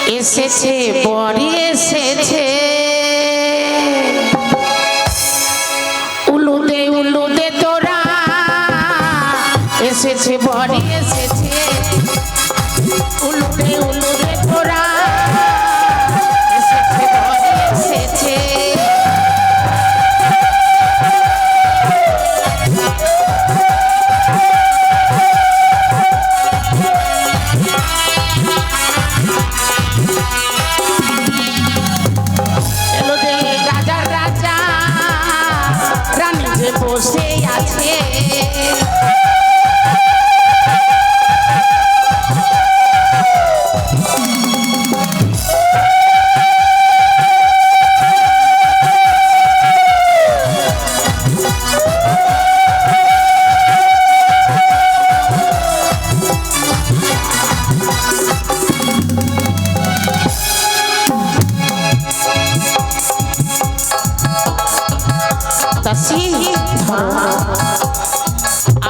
এসেছে বড়ি এসেছে উলুদে তোরা এসেছে বড়ি এসেছে উলুদে তোরা এসেছে বড়ি এসেছে বসে আছে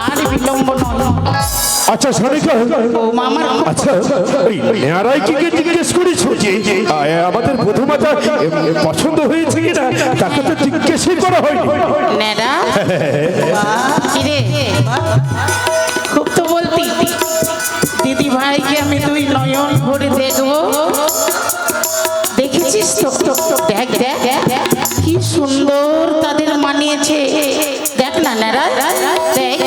আর বিলম্ব নয়। আচ্ছা সনিকা আচ্ছা নেয়ারাই কি জিজ্ঞেস করেছো যে আমাদের বধূমাতা পছন্দ হয়েছে কিনা তাকে তো জিজ্ঞেসই করা হয়নি। নেড়া কিরে খুব তো বলতি দিদি ভাইকে আমি দুই নয়ন ভরে দেখবো দেখেছিস তো দেখ দেখ কি সুন্দর তাদের মানিয়েছে দেখ না নেড়া দেখ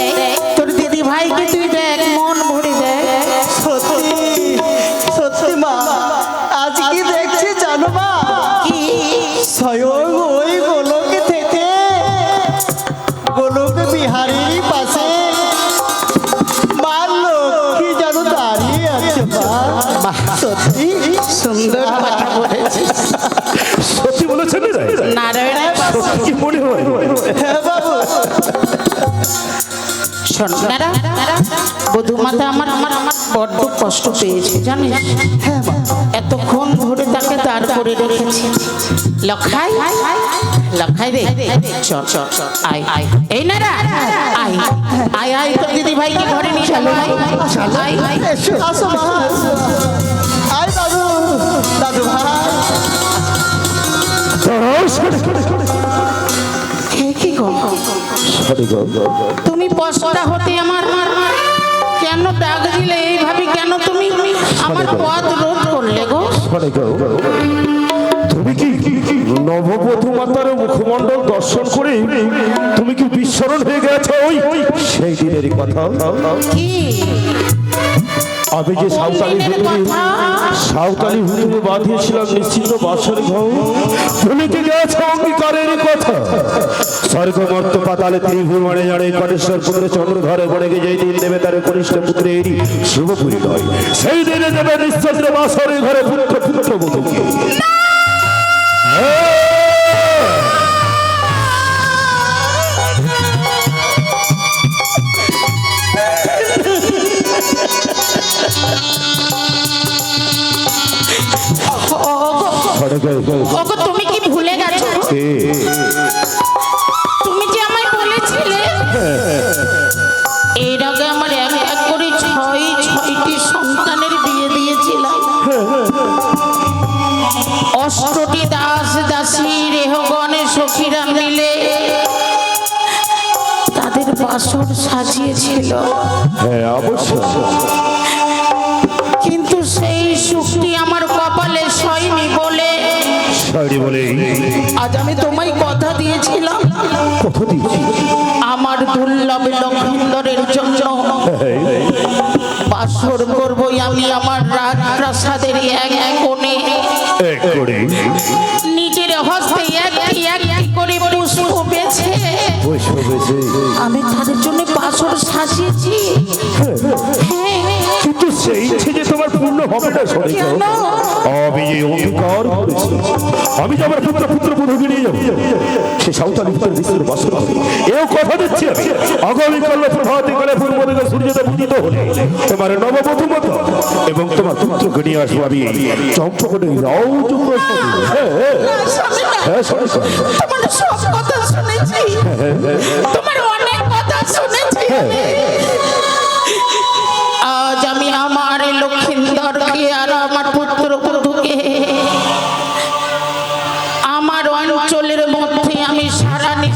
তোর দিদি ভাইকে তুই দেখ মন ভরে দেখ সত্যি সত্যি মা আজ কি দেখছি জানো মা কি স্বয়ং ওই গোলকে থেকে গোলক বিহারীর পাশে মা লক্ষ্মী যেন দাঁড়িয়ে আছে মা সত্যি সুন্দর কথা বলেছিস সত্যি বলেছেন নারায়ণের সত্যি কি মনে হয়? হ্যাঁ বাবু শোন নেড়া বধূমাতা আমার বড্ড কষ্ট পেয়েছে জানিস হ্যাঁ মা এতক্ষণ ধরে তাকে দাঁড় করে রেখেছি লখাই লখাই রে চল চল আয় আয় এই না রা আয় আয় আয় তোর দিদি ভাইকে ঘরে নিয়ে চলো আয় আয় আসো মা আয় দাদু দাদু ভাই কি গো তুমি পশটা হতে আমার কেন ডাক দিলে এইভাবে কেন তুমি আমার পথ রোধ করলে গো তুমি কি নববধূমাতার মুখমণ্ডল দর্শন করে তুমি কি বিস্মরণ হয়ে গেছো ওই সেই দিনেরই কথা? কি আমি যে সাঁওতালি হুজুরে বাঁধিয়েছিলাম নিশ্চিন্ত বাসর ঘর ভুলে কি গেছো অঙ্গীকারের কথা? স্বর্গ মর্ত পাতালে ত্রিভুবনে জানে কটেশ্বর পুত্র চন্দ্রধরে পড়ে গিয়ে যেই দিন দেবে তার কনিষ্ঠ পুত্রেরই শুভ পরিণয় সেই দিনে দেবে নিশ্চন্দ্র বাসরের ঘরে পুত্র বধূকে। ওগো তুমি কি ভুলে গেছো তুমি যে আমায় বলেছিলে এর আগে আমার এক এক করে ছয়টি সন্তানের বিয়ে দিয়েছিলাম অষ্টটি দাস দাসী রেহগণের সখীরা মিলে তাদের বাসর সাজিয়েছিল হ্যাঁ অবশ্যই কিন্তু সেই সুখটি আমার কপালে সয়নি বলে আজ আমি তোমায় কথা দিয়েছিলাম আমার দুর্লভ লক্ষিন্দরের জন্য বাসর করবই আমি আমার রাজপ্রাসাদের এক এক কোণে নিজের হস্তে একটি একটি করে পুষ্প বেছে আমি তাদের জন্য বাসর সাজিয়েছি কিন্তু সেই যে তোমার পূর্ণ হবে না সনিকা। আমি এই অঙ্গীকার করেছি আমি যে আমার পুত্র বধূকে নিয়ে যাবো সে সাঁওতালি ভিতরে বিস্তর বাসর হবে এও কথা দিচ্ছি আমি আগামীকাল প্রভাতে কালে পূর্ব দিকে সূর্যোদয় উদিত হলে তোমার নববধূমাতা এবং তোমার পুত্রকে নিয়ে আসবো আমি চম্পকটে রাউজুগ্র হ্যাঁ সনিকা তোমার সব কথা শুনেছি তোমার অনেক কথা শুনেছি আজ আমি আমার লক্ষিন্দরকে আর আমার পুত্র বধূকে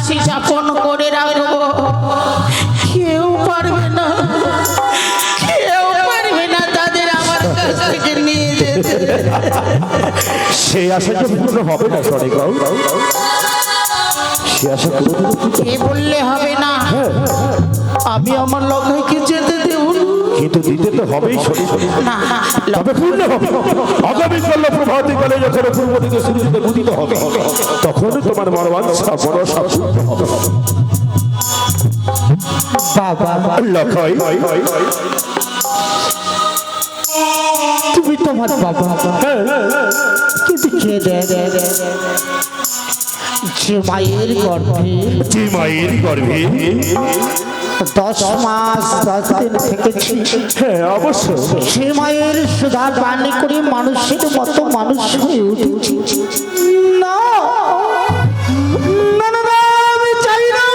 কাছে যাপন করে রাখবো। কেউ পারবে না, কেউ পারবে না তাদের আমার কাছ থেকে নিয়ে যেতে। সে আশা যে পূর্ণ হবে না সরেগাও, সে আশা কোনোদিনও পূর্ণ কে বললে হবে না? আমি আমার লক্ষ্যকে যেতে দেব না। কিন্তু দিতে তো হবেই সরে না, তবে পূর্ণ হবে। আগামীকাল প্রভাতী কালে যখন পূর্ব দিকে সূর্যকে উদিত হবে, তখন তোমার মনোবাঞ্ছা ভরসা পূর্ণ হবে। বাবা লখাই, তুমি তোমার বাবা, কিন্তু কে দেয় যে মায়ের গর্ভে যে মায়ের গর্ভে 10 মাস 10 দিন থেকেছি, হ্যাঁ অবশ্য সে মায়ের সুধা পানি করে মানুষের মতো মানুষ হয়ে উঠেছি। না না না না, আমি চাই না,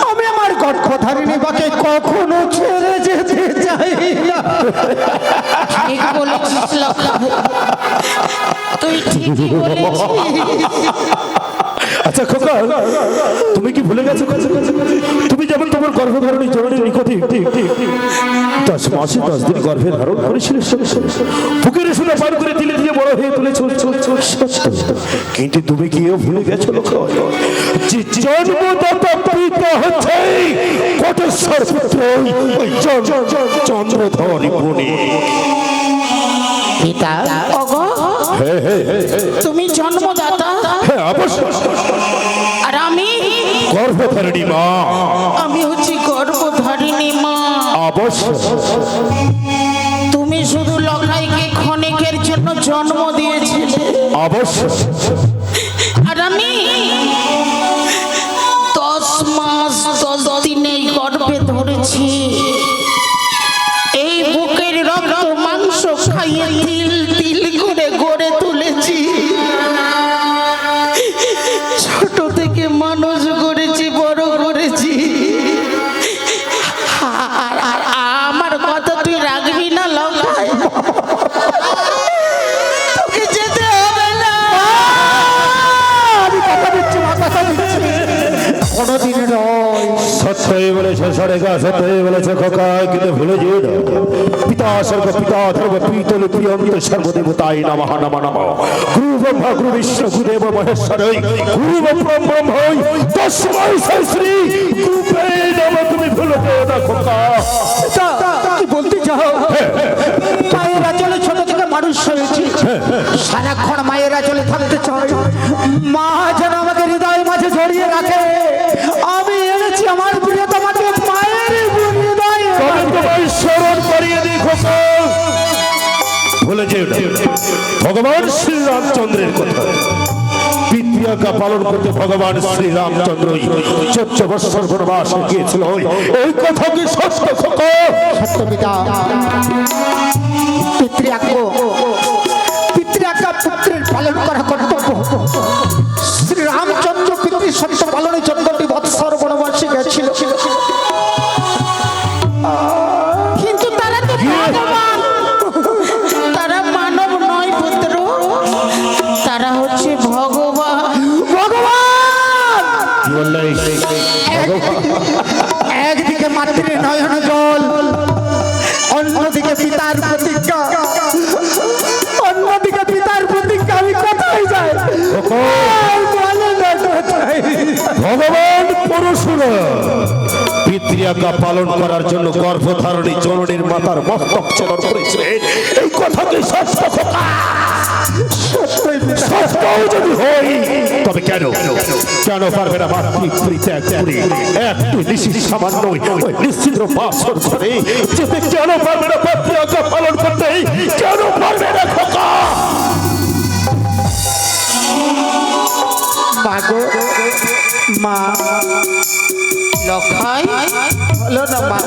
আমি আমার গর্ভধারিণী বাকে কখনো ছেড়ে যেতে চাই না। ঠিক বলেছিস লক্ষ্মী, তুই ঠিকই বলেছিস। আচ্ছা খোকা, তুমি কি ভুলে গেছো? তুমি যেমন তোমার গর্ভধারণী জননীর নিকটে 10 মাসে 10 দিন গর্ভে ধারণ করেছিলে, বুকের সুতা পার করে দিলে দিয়ে বড় হয়ে তুলেছো। কিন্তু তুমি কি এও ভুলে গেছো লক্ষ্য, যে জন্মদাতা পিতা হচ্ছে কোটেশ্বর পুত্র ওই চন্দ্রধর বনে। পিতা ওগো, তুমি জন্মদাতা, হ্যাঁ অবশ্যই, আর আমি গর্ভধারিণী মা। আমি হচ্ছি গর্ভধারিণী মা। অবশ্যই তুমি শুধু লখাইকে ক্ষণিকের জন্য জন্ম দিয়েছিলে, অবশ্যই, আর আমি 10 মাস 10 দিন এই গর্ভে ধরেছি। এই বুকের রক্ত মাংস খাইয়ে তিল তিল করে গড়ে তুলেছি। ছোট থেকে মানুষ করেছি, বড় করেছি। আর আর আমার কথা তুই রাখবি না লখাই? তোকে যেতে হবে না। আমি কথা দিচ্ছি মা, কথা দিচ্ছি, কোনোদিন নয়। সত্যই বলেছে সরেগা, সত্যই বলেছে খোকা, কিন্তু ভুলে যেও না পিতা স্বর্গ পিতা ধর্ম পিতল প্রিয়ন্ত সর্বদেবতাই নমঃ নমঃ নমঃ। গুরু ব্রহ্মা গুরু বিষ্ণু গুরুদেব মহেশ্বরই গুরু ব্রহ্মই তস্মৈ শ্রী গুরুপে নমঃ। তুমি ভুলে যেও না খোকা। কি বলতে চাও? মায়ের আঁচলে ছোট থেকে মানুষ হয়েছি, সারাক্ষণ মায়ের আঁচলে থাকতে চাই। মা যেন আমাকে হৃদয় মাঝে জড়িয়ে রাখে। আমি এনেছি আমার প্রিয়তমাকে মায়ের হৃদয়। তবে তোমায় স্মরণ করিয়ে দিই খোকা, ভুলে যেও না ভগবান শ্রী রামচন্দ্রের কথা। পিতৃআজ্ঞা পালন করতে ভগবান শ্রী রামচন্দ্রই 14 বৎসর বনবাসে গিয়েছিল। এই কথা কি সত্য খোকা? সত্য পিতা, পিতৃআজ্ঞা পুত্রের পালন করা কর্তব্য। শ্রী রামচন্দ্র পিতৃ সত্য পালনে 14টি বৎসর বনবাসে গেছিল, কিন্তু তারা তো ভগবান, তারা মানব নয় পুত্র, তারা হচ্ছে ভগবান। ভগবান কি বললে? একদিকে মাতৃ নয়ন জল, অন্যদিকে পিতার প্রতিজ্ঞা, অন্যদিকে পিতার প্রতিজ্ঞা। আমি কোথায় যাই? ভগবান পরশুরাম পিতৃআজ্ঞা পালন করার জন্য গর্ভধারণী জননীর মাতার মস্তক ছেদন করেছিলেন। এই কথা কি সত্য খোকা? সত্য যদি হয় তবে কেন কেন পারবে না মাতৃত্যাগ করে একটি নিশ্চিত সামান্য নিশ্চিত বাসর করে যেতে? কেন পারবে না পিতৃআজ্ঞা পালন করতে? কেন পারবে না খোকা? মাগো, মা লখাই হলো না মা,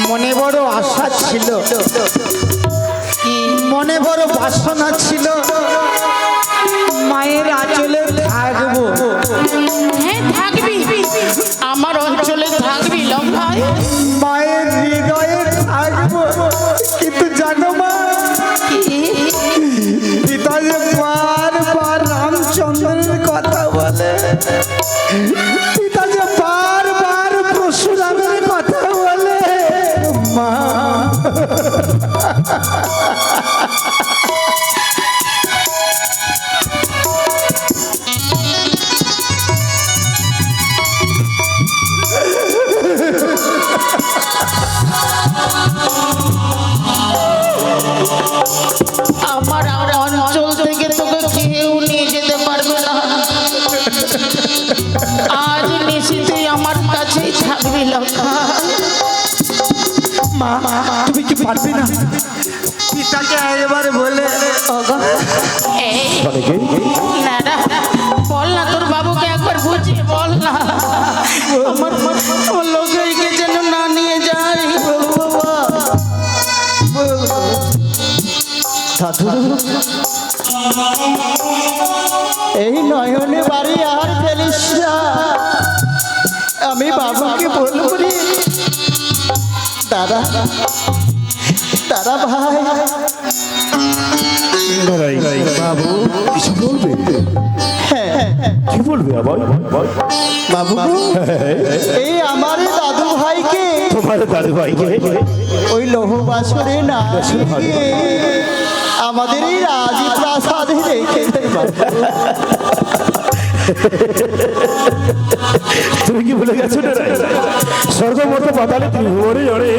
মনে বড় আশা ছিল, মনে বড় বাসনা ছিল, মায়ের আঁচলে থাকবো। হ্যাঁ থাকবি, আমার অঞ্চলে থাকবি লখাই। মায়ের হৃদয়ে থাকবো। কিন্তু জানো মা, পিতা যে বারবার রামচন্দ্রের কথা বলে, পিতা যে বারবার পরশুরামের কথা বলে মা। আমার অঞ্চল থেকে তোকে কেউ নিয়ে যেতে পারবে না। আজ নিশি তুই আমার কাছেই থাকবি লক্ষাই। মা তুমি কি পারবে না পিতাকে এবারে বলে এই অনেকে না না, বল না তোর বাবুকে একবার বুঝিয়ে বল না। আমার লোককে যেন না নিয়ে যায়। দাদু এই নয়নে বাড়ি আর ফেলিস না। আমি বাবুকে বলবো রে দাদা দাদা ভাই। বাবু কিছু বলবে? কি বলবে আবার? বাবু এই আমার দাদু ভাইকে তোমার দাদু ভাইকে ওই লৌহ বাসরে না রেখে আমাদের এই রাজপ্রাসাদে রেখে তুমি কি ভুলে গেছো না? স্বর্গমত পাতালে ত্রিভুবনে জড়ে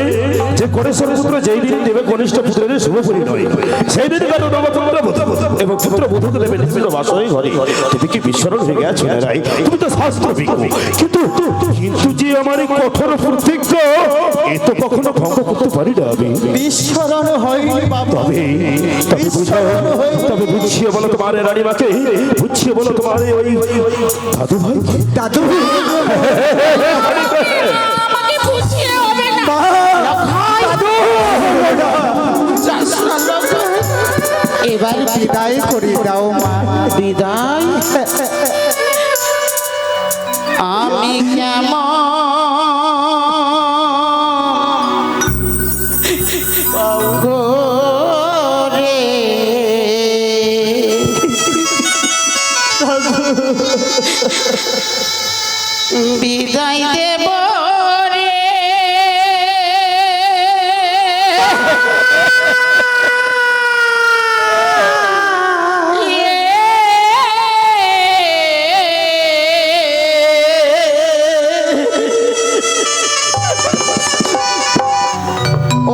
যে গণেশ্বর পুত্র যেই দিন দেবে কনিষ্ঠ পুত্রের শুভ পরিণয়, সেই দিন কেন নবতন্ত্র এবং পুত্র বধূকে দেবে নিশ্চিত বাসরে ঘরে। তুমি কি বিস্মরণ হয়ে গেছো না রাই? তুমি তো শাস্ত্র বিজ্ঞ, কিন্তু কিন্তু যে আমার এই কঠোর প্রতিজ্ঞ এ তো কখনো ভঙ্গ করতে পারি না আমি। বিস্মরণ হয়নি বাবা। তবে বুঝাও, তবে বুঝিয়ে বলো তোমার রানীমাকে, বুঝিয়ে বলো তোমার ওই দাদু ভাই। দাদু আমাকে বুঝিয়ে হবে না। এবার বিদায় করে দাও মা। বিদায়? আমি কেমন রে বিদায় দেব রে।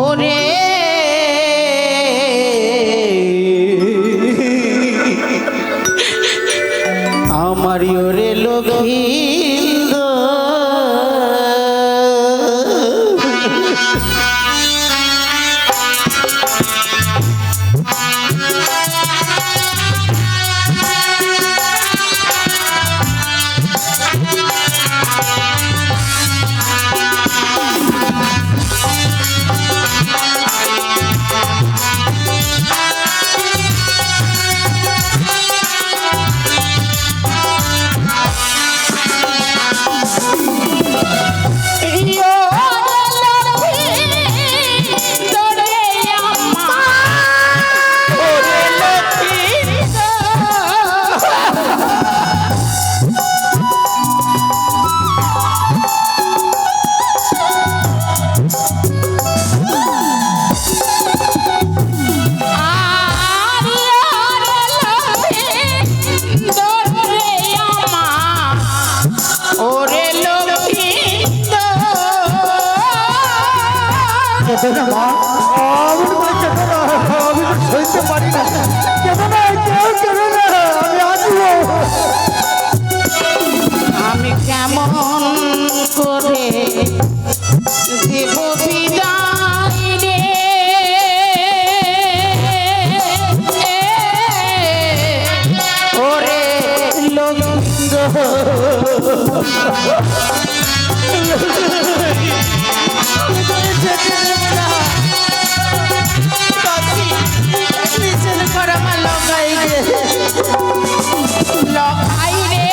ওরে আমারই ওরে লোভিন্দ আমি কেমন করে দেব বিদায় রে। ওরে লোকিন্দ লখাই রে।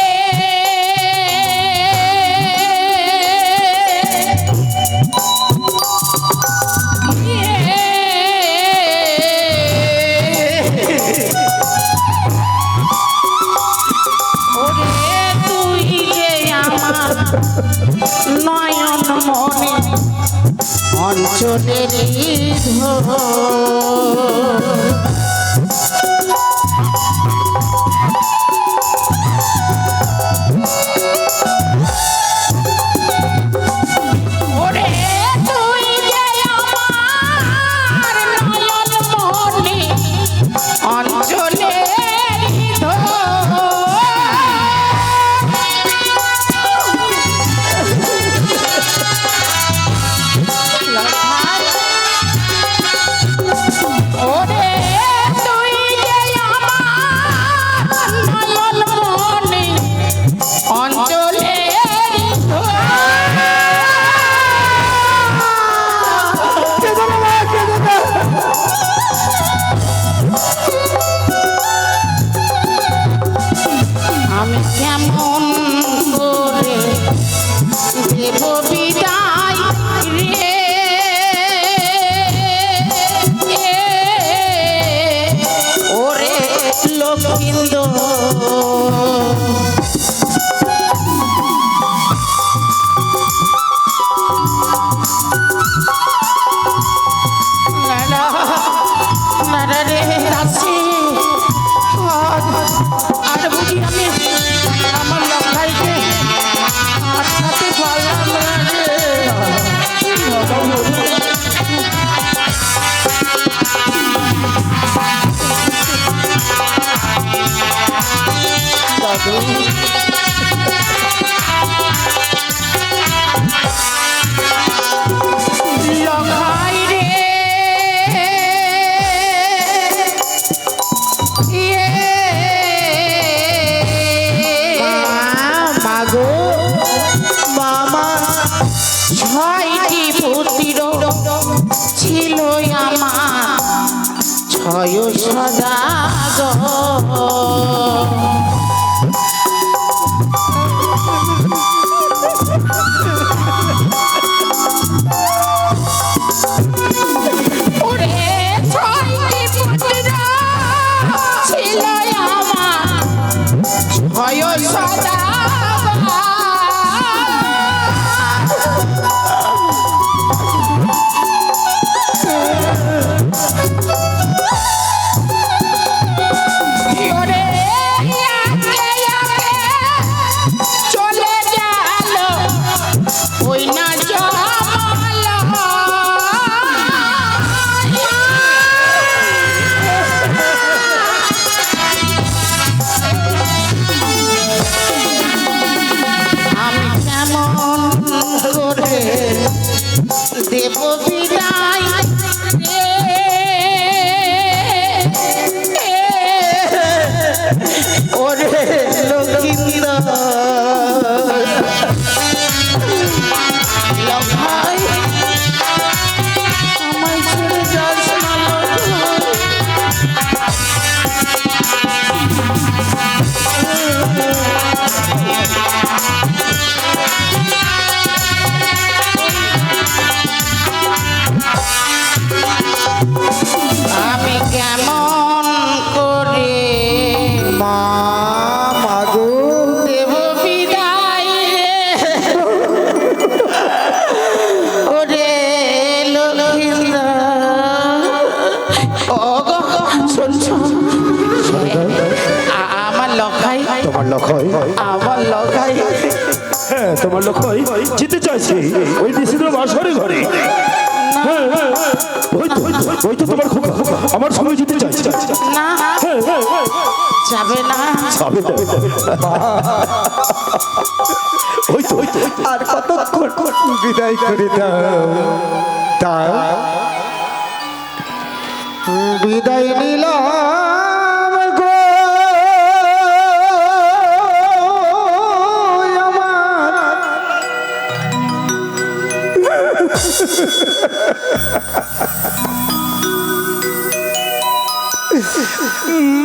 ওরে তুই অঞ্চলের ওরে তুই যে আমার নয়ন মনি অঞ্চলের ওরে তুই যে আমার নয়ন মনি অঞ্চলের আমি কেমন করে দেব বিদায় রে ওরে লক্ষিন্দর নানা রে দাসি আর বুঝি আমি আমার লক্ষাইকে আটকাতে পারলাম না লক্ষাই রে মাগো মামা ছয়টি পুত্র ছিল আমার ছয় সদাগর ওরে ছয়টি পুত্র ছিল আমার ছয় সদাগর ওরে একে একে চলে গেল ওই না জমাল আমি কেমন করে দেব বিদায় ওরে লক্ষিন্দর লক্ষাই আমায় ছেড়ে যাস না লক্ষাই আমি কেমন করে মা মাগো দেব বিদায় ওরে লক্ষিন্দর ও গো শোন শোন। আমার লক্ষাই তোমার লক্ষ্য আমার লক্ষাই হ্যাঁ তোমার লক্ষ্য যেতে চাইছে ওই নিষিদ্ধ বাসরে ঘরে হ্যাঁ, হ্যাঁ, হ্যাঁ। ওই তো তোমার খুব আমার সঙ্গে যেতে চাইছে না হ্যাঁ, হ্যাঁ, হ্যাঁ। যাবে না যাবে, যাবে, যাবে। ওই তো আর কতক্ষণ বিদায় করে দাও বিদায় নিলাম গো আমার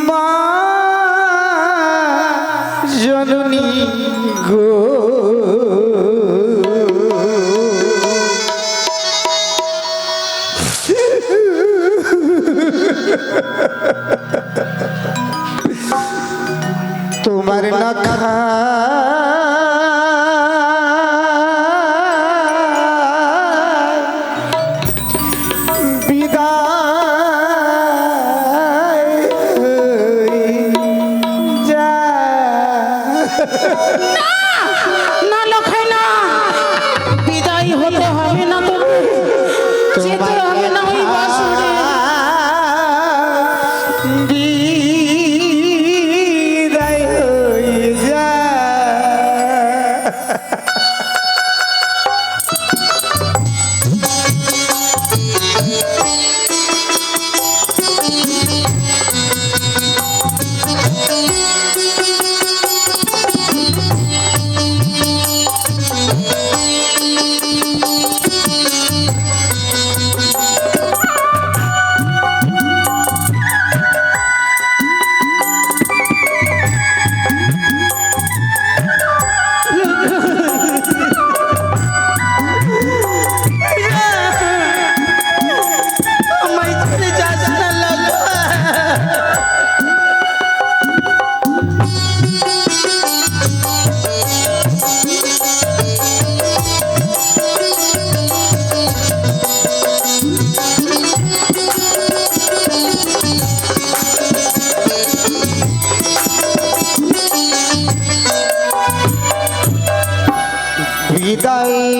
মা জননী গো তোমার না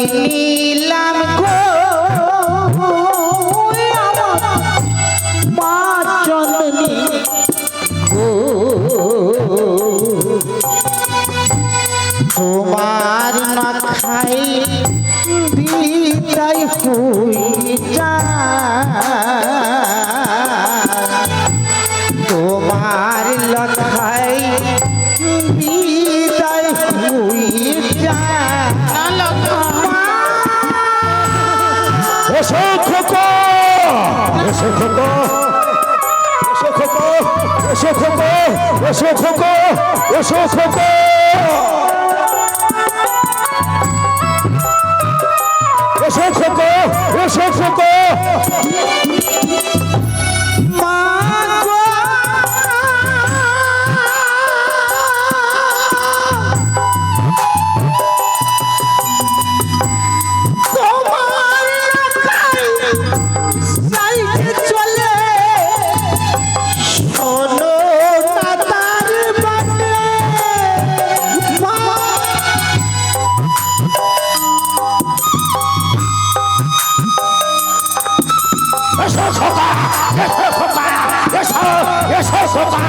নিলাম গো আমার মা জননী গো তোমার মাথায় বিদায় হয়ে তোমার লখাই বিদায় হয়ে এসো খোকা, এসো খোকা, এসো খোকা, এসো খোকা, এসো খোকা, এসো খোকা। এসো খোকা, এসো খোকা। এসো খোকা, এসো খোকা, এসো, এসো খোকা।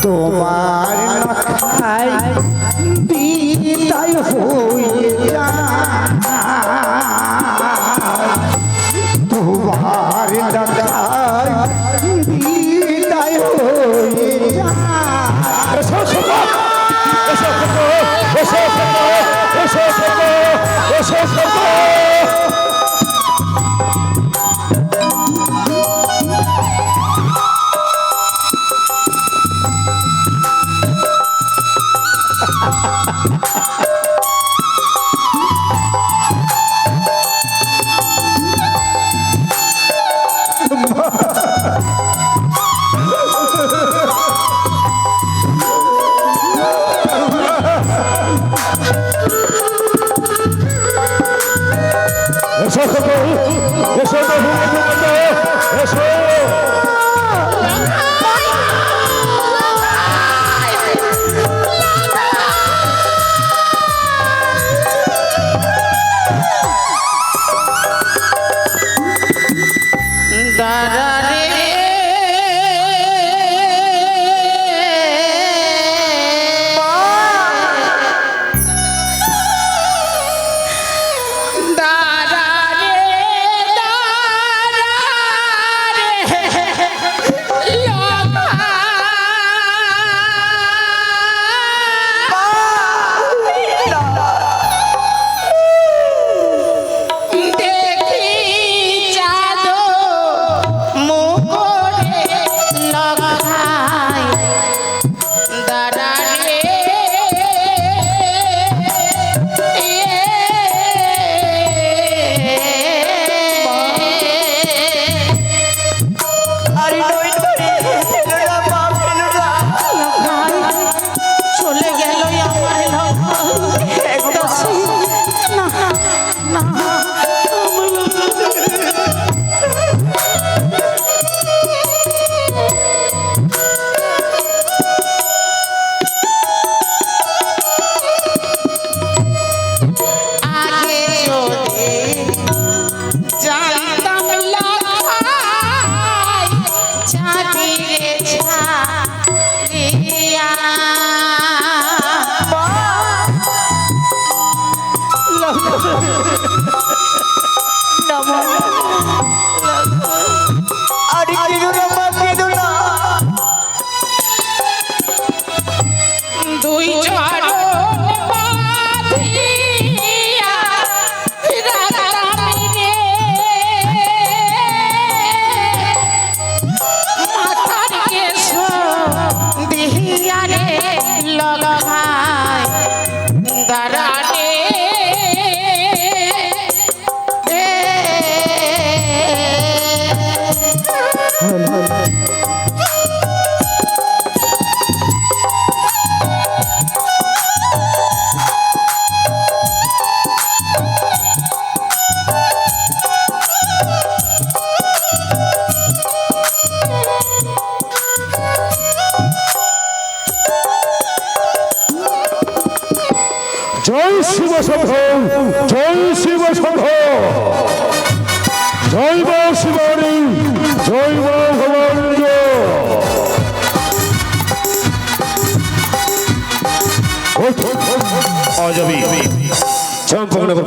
তোমার মাথায় বিদায় হয়ে তোমার মাথায় বিদায় হয়ে এসো খোকা, এসো খোকা, এসো খোকা, এসো খোকা, এসো খোকা। এসো খোকা, এসো বাবু, এসো। দাঁড়া রে দাঁড়া রে জয় শিব সংঘ, জয় শিব সংঘ, জয় মা শিবানী, জয় মা ভবানী জয়। আজ আমি চম্পকনগর